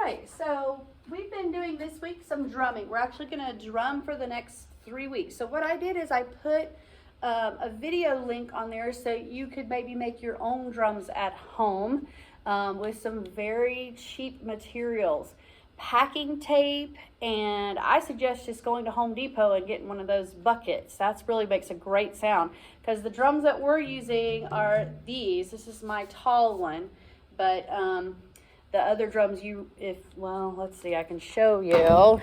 right, so we've been doing this week some drumming. We're actually going to drum for the next 3 weeks. So what I did is I put a video link on there so you could maybe make your own drums at home with some very cheap materials. Packing tape, and I suggest just going to Home Depot and getting one of those buckets. That's really makes a great sound, because the drums that we're using are these. This is my tall one, but the other drums let's see, I can show you.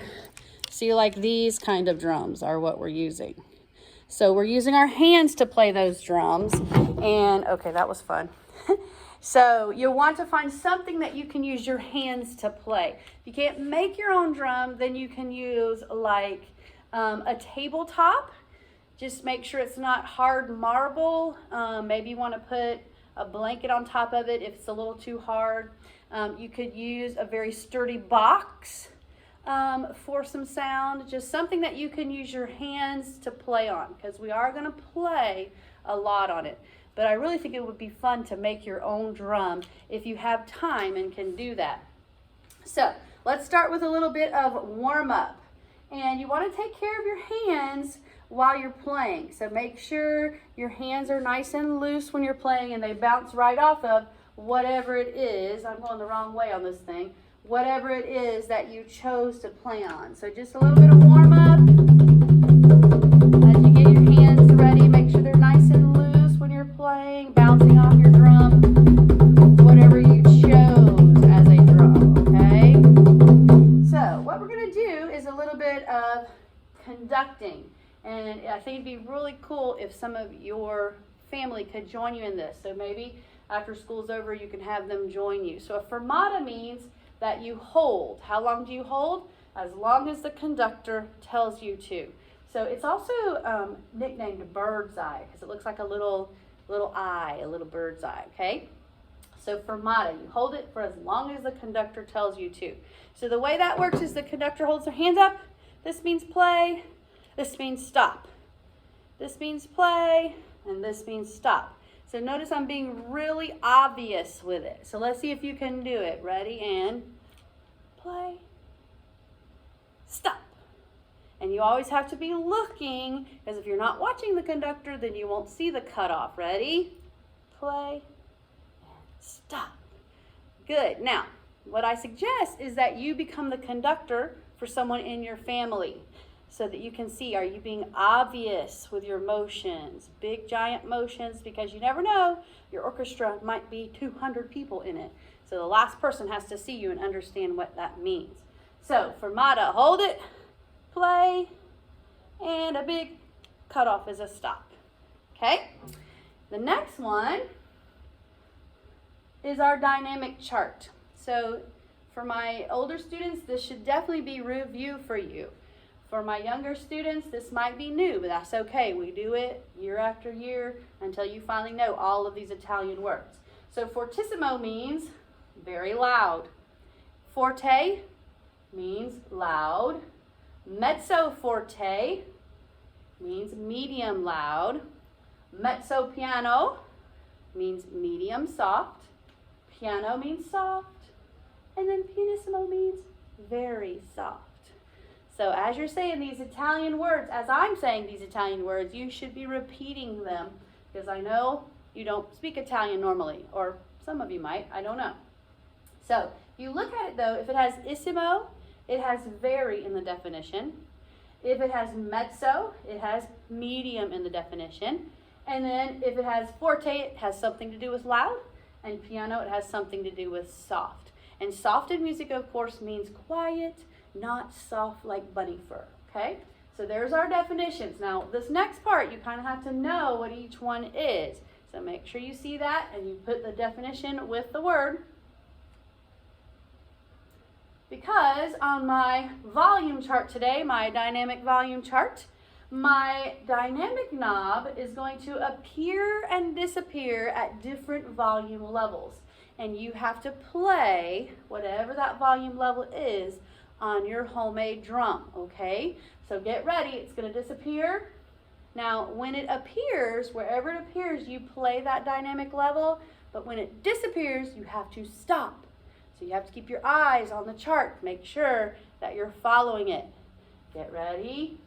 See, like these kind of drums are what we're using. So we're using our hands to play those drums, and okay, that was fun. So you'll want to find something that you can use your hands to play. If you can't make your own drum, then you can use like a tabletop. Just make sure it's not hard marble. Maybe you want to put a blanket on top of it if it's a little too hard. You could use a very sturdy box for some sound. Just something that you can use your hands to play on, because we are going to play a lot on it. But I really think it would be fun to make your own drum if you have time and can do that. So let's start with a little bit of warm up. And you want to take care of your hands while you're playing. So make sure your hands are nice and loose when you're playing and they bounce right off of whatever it is. I'm going the wrong way on this thing. Whatever it is that you chose to play on. So just a little bit of warm up. As you get your hands ready, make sure they're nice and loose when you're playing, bouncing off your drum, whatever you chose as a drum, okay? So what we're going to do is a little bit of conducting, and I think it'd be really cool if some of your family could join you in this. So maybe after school's over, you can have them join you. So a fermata means that you hold. How long do you hold? As long as the conductor tells you to. So it's also nicknamed bird's eye, because it looks like a little eye, a little bird's eye, okay? So fermata, you hold it for as long as the conductor tells you to. So the way that works is the conductor holds their hands up. This means play, this means stop. This means play, and this means stop. So notice I'm being really obvious with it. So let's see if you can do it. Ready? And play, stop. And you always have to be looking, because if you're not watching the conductor, then you won't see the cutoff. Ready? Play, stop. Good. Now, what I suggest is that you become the conductor for someone in your family, so that you can see, are you being obvious with your motions? Big, giant motions, because you never know, your orchestra might be 200 people in it. So the last person has to see you and understand what that means. So, fermata, hold it, play, and a big cutoff is a stop. Okay? The next one is our dynamic chart. So for my older students, this should definitely be review for you. For my younger students, this might be new, but that's okay. We do it year after year until you finally know all of these Italian words. So fortissimo means very loud. Forte means loud. Mezzo forte means medium loud. Mezzo piano means medium soft. Piano means soft. And then pianissimo means very soft. So as you're saying these Italian words, as I'm saying these Italian words, you should be repeating them, because I know you don't speak Italian normally, or some of you might, I don't know. So if you look at it though, if it has issimo, it has very in the definition. If it has mezzo, it has medium in the definition. And then if it has forte, it has something to do with loud. And piano, it has something to do with soft. And soft in music, of course, means quiet, not soft like bunny fur, okay? So there's our definitions. Now, this next part, you kind of have to know what each one is. So make sure you see that and you put the definition with the word. Because on my volume chart today, my dynamic volume chart, my dynamic knob is going to appear and disappear at different volume levels. And you have to play whatever that volume level is on your homemade drum, okay? So get ready, it's going to disappear. Now, when it appears, wherever it appears, you play that dynamic level, but when it disappears, you have to stop. So So you have to keep your eyes on the chart. Make sure that you're following it. Get ready.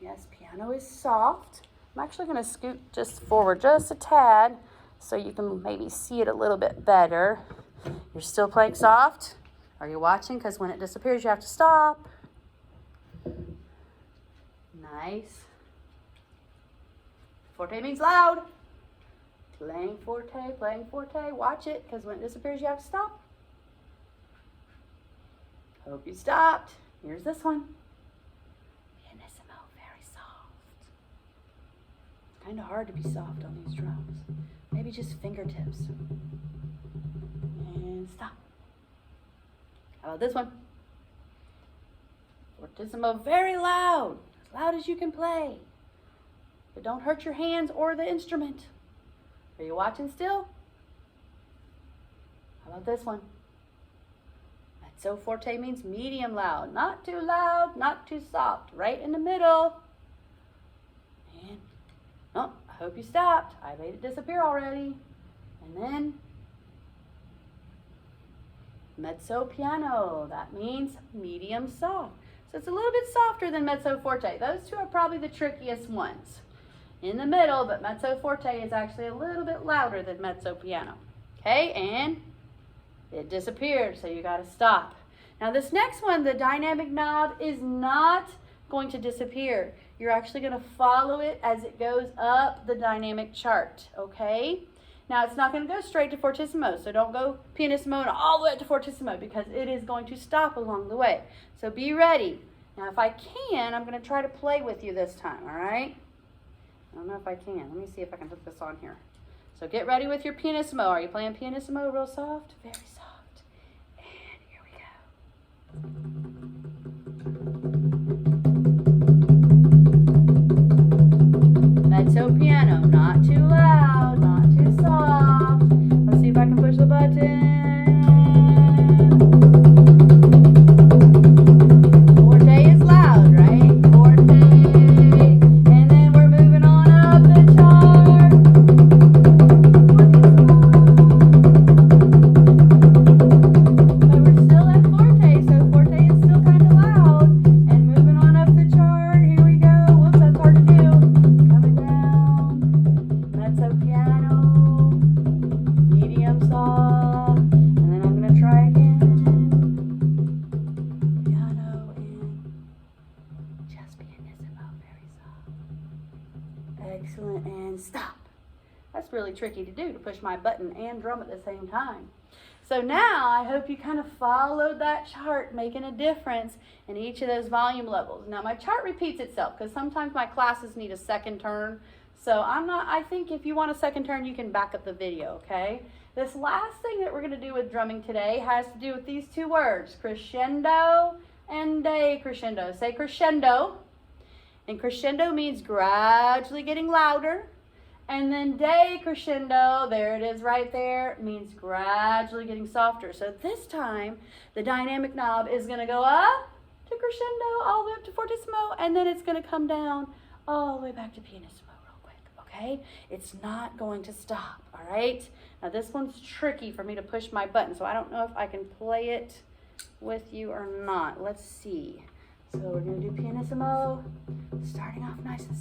Yes, piano is soft. I'm actually going to scoot just forward just a tad so you can maybe see it a little bit better. You're still playing soft? Are you watching? Because when it disappears, you have to stop. Nice. Forte means loud. Playing forte, playing forte. Watch it, because when it disappears, you have to stop. Hope you stopped. Here's this one. Pianissimo, very soft. Kind of hard to be soft on these drums. Maybe just fingertips. And stop. How about this one? Fortissimo, very loud. As loud as you can play. But don't hurt your hands or the instrument. Are you watching still? How about this one? Mezzo forte means medium loud. Not too loud, not too soft. Right in the middle. And, oh, I hope you stopped. I made it disappear already. And then, mezzo piano. That means medium soft. So it's a little bit softer than mezzo forte. Those two are probably the trickiest ones. In the middle, but mezzo forte is actually a little bit louder than mezzo piano. Okay, and it disappeared, so you got to stop. Now this next one, the dynamic knob, is not going to disappear. You're actually going to follow it as it goes up the dynamic chart, okay? Now it's not going to go straight to fortissimo, so don't go pianissimo and all the way up to fortissimo because it is going to stop along the way. So be ready. Now if I can, I'm going to try to play with you this time, all right? I don't know if I can. Let me see if I can hook this on here. So get ready with your pianissimo. Are you playing pianissimo real soft? Very soft. And here we go. Mezzo piano. Not too loud, not too soft. Let's see if I can push the button. Excellent, and stop. That's really tricky to do, to push my button and drum at the same time. So now I hope you kind of followed that chart, making a difference in each of those volume levels. Now my chart repeats itself because sometimes my classes need a second turn. So I think if you want a second turn, you can back up the video, okay? This last thing that we're going to do with drumming today has to do with these two words, crescendo and decrescendo. Say crescendo. And crescendo means gradually getting louder. And then decrescendo, there it is right there, means gradually getting softer. So this time, the dynamic knob is going to go up to crescendo, all the way up to fortissimo, and then it's going to come down all the way back to pianissimo real quick, okay? It's not going to stop, all right? Now this one's tricky for me to push my button, so I don't know if I can play it with you or not. Let's see. So we're going to do pianissimo, starting off nice and